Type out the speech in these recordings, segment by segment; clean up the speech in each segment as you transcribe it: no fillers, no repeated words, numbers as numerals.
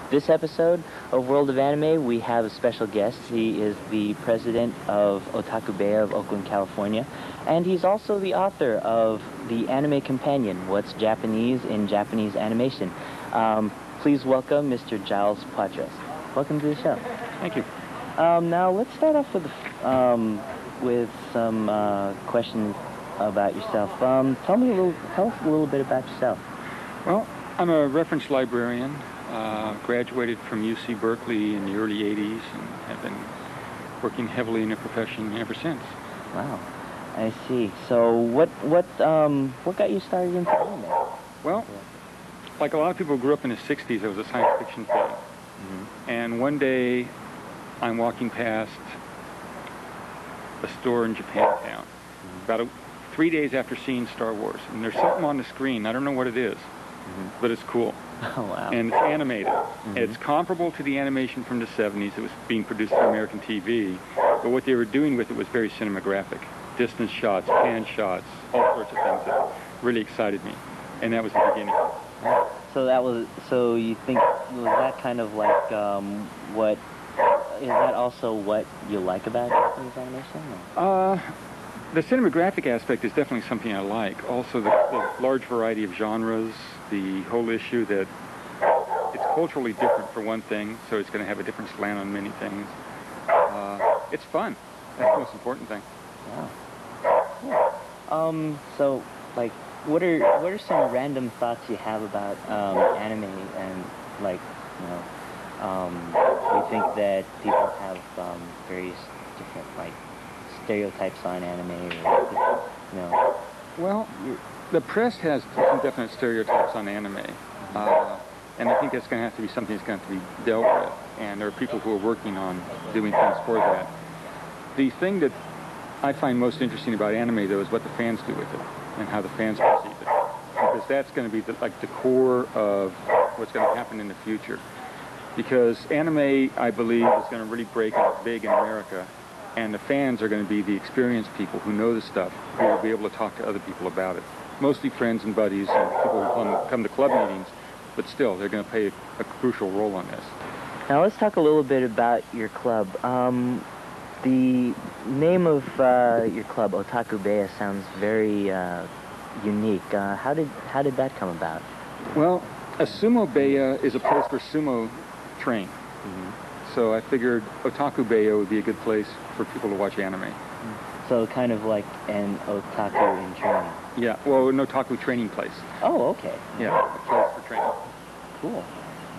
This episode of World of Anime, we have a special guest. He is the president of Otaku Bay of Oakland, California, and he's also the author of the Anime Companion, What's Japanese in Japanese Animation. Please welcome Mr. Gilles Poitras. Welcome to the show. Thank you. Now let's start off with some questions about yourself. Tell us a little bit about yourself. Well, I'm a reference librarian. Graduated from UC Berkeley in the early 80s and have been working heavily in the profession ever since. Wow, I see. So what got you started into anime? Well, like a lot of people who grew up in the 60s, I was a science fiction fan. Mm-hmm. And one day I'm walking past a store in Japantown, about 3 days after seeing Star Wars, and there's something on the screen. I don't know what it is, but it's cool. Oh, wow. And it's animated. It's comparable to the animation from the 70s. It was being produced for American TV, but what they were doing with it was very cinematographic. Distance shots, pan shots, all sorts of things that really excited me. And that was the beginning. So you think, was that kind of like is that also what you like about Japanese animation? Or? The cinematographic aspect is definitely something I like. Also the large variety of genres, the whole issue that it's culturally different for one thing, so it's going to have a different slant on many things. It's fun. That's the most important thing. Wow. Cool. So, like, what are some random thoughts you have about anime and, like, do you think that people have various different, like, stereotypes on anime, or, Well, the press has some definite stereotypes on anime, and I think that's going to have to be something that's going to have to be dealt with, and there are people who are working on doing things for that. The thing that I find most interesting about anime, though, is what the fans do with it, and how the fans perceive it, because that's going to be the core of what's going to happen in the future. Because anime, I believe, is going to really break out big in America, and the fans are going to be the experienced people who know the stuff, who will be able to talk to other people about it. Mostly friends and buddies and people who come to club meetings, but still, they're going to play a crucial role on this. Now let's talk a little bit about your club. The name of your club, Otaku Bay, sounds very unique. How did that come about? Well, a sumo beya is a place where sumo train. So I figured Otaku Beya would be a good place for people to watch anime. So kind of like an otaku in training. Yeah, well, an otaku training place. Oh, okay. Yeah, a place for training. Cool.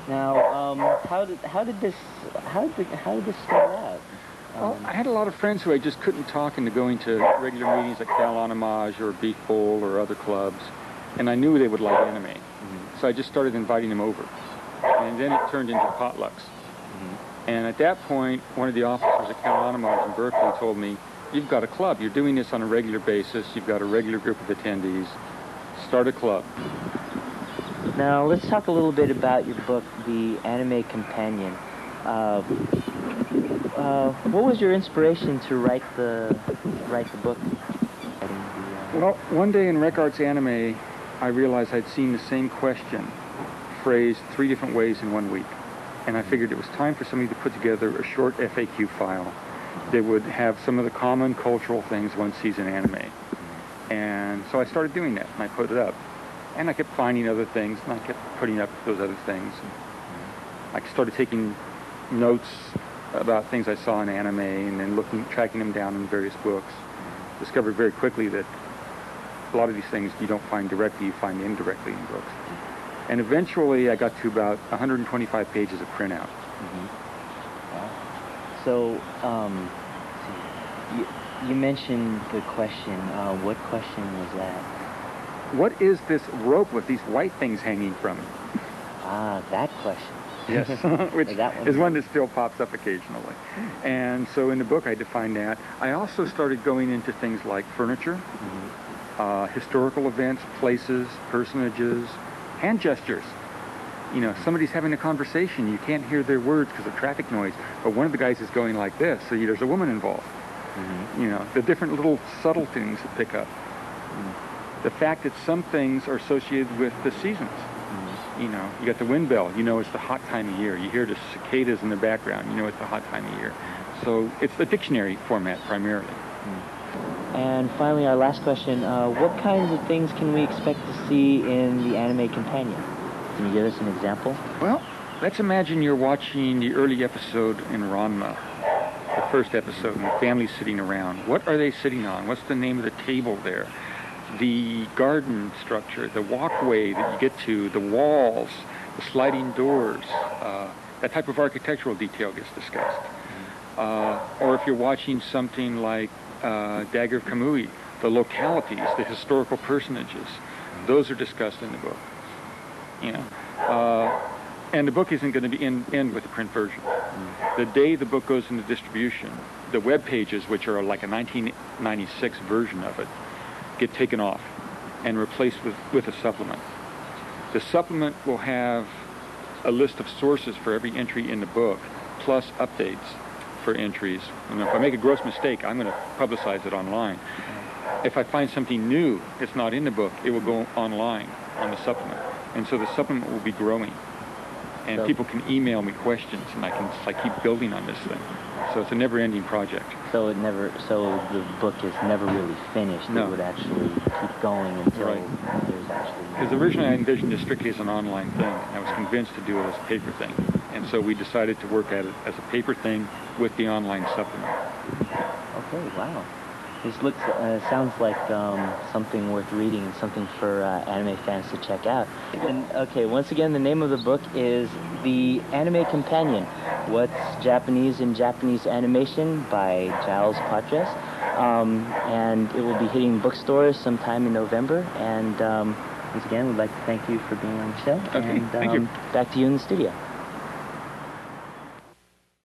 Now, how did this start out? Well, I had a lot of friends who I just couldn't talk into going to regular meetings like Cal on Homage or Beef Bowl or other clubs, and I knew they would like anime. So I just started inviting them over. And then it turned into potlucks. And at that point, one of the officers at Cal on Homage in Berkeley told me, "You've got a club. You're doing this on a regular basis. You've got a regular group of attendees. Start a club." Now, let's talk a little bit about your book, The Anime Companion. What was your inspiration to write the book? Well, one day in Rec Arts Anime, I realized I'd seen the same question phrased 3 different ways in 1 week. And I figured it was time for somebody to put together a short FAQ file that would have some of the common cultural things one sees in anime. And so I started doing that, and I put it up. And I kept finding other things, and I kept putting up those other things. And I started taking notes about things I saw in anime, and then tracking them down in various books. Discovered very quickly that a lot of these things you don't find directly, you find indirectly in books. And eventually I got to about 125 pages of printout. Wow. So, you mentioned the question. What question was that? What is this rope with these white things hanging from it? Ah, that question. Yes, which is one that still pops up occasionally. And so in the book I defined that. I also started going into things like furniture, historical events, places, personages, hand gestures. Somebody's having a conversation, you can't hear their words because of traffic noise, but one of the guys is going like this, so there's a woman involved. The different little subtle things that pick up. The fact that some things are associated with the seasons. You know, you got the wind bell, you know it's the hot time of year. You hear the cicadas in the background, you know it's the hot time of year. So it's the dictionary format primarily. And finally, our last question, what kinds of things can we expect to see in the Anime Companion? Can you give us an example? Well, let's imagine you're watching the early episode in Ranma, the first episode, and the family's sitting around. What are they sitting on? What's the name of the table there? The garden structure, the walkway that you get to, the walls, the sliding doors, that type of architectural detail gets discussed. Or if you're watching something like Dagger of Kamui, the localities, the historical personages, those are discussed in the book. You know, and the book isn't going to be end with the print version. The day the book goes into distribution, the web pages, which are like a 1996 version of it, get taken off and replaced with a supplement. The supplement will have a list of sources for every entry in the book, plus updates for entries. And if I make a gross mistake, I'm going to publicize it online. If I find something new that's not in the book, it will go online on the supplement. And so the supplement will be growing. And people can email me questions, and I can keep building on this thing. So it's a never-ending project. So the book is never really finished. No. It would actually keep going until there's actually... Because originally I envisioned it strictly as an online thing. I was convinced to do it as a paper thing. And so we decided to work at it as a paper thing with the online supplement. Okay, wow. This sounds like something worth reading and something for anime fans to check out. And, okay, once again, the name of the book is The Anime Companion, What's Japanese in Japanese Animation by Gilles Poitras. And it will be hitting bookstores sometime in November. And once again, we'd like to thank you for being on the show. Okay, and, thank you. Back to you in the studio.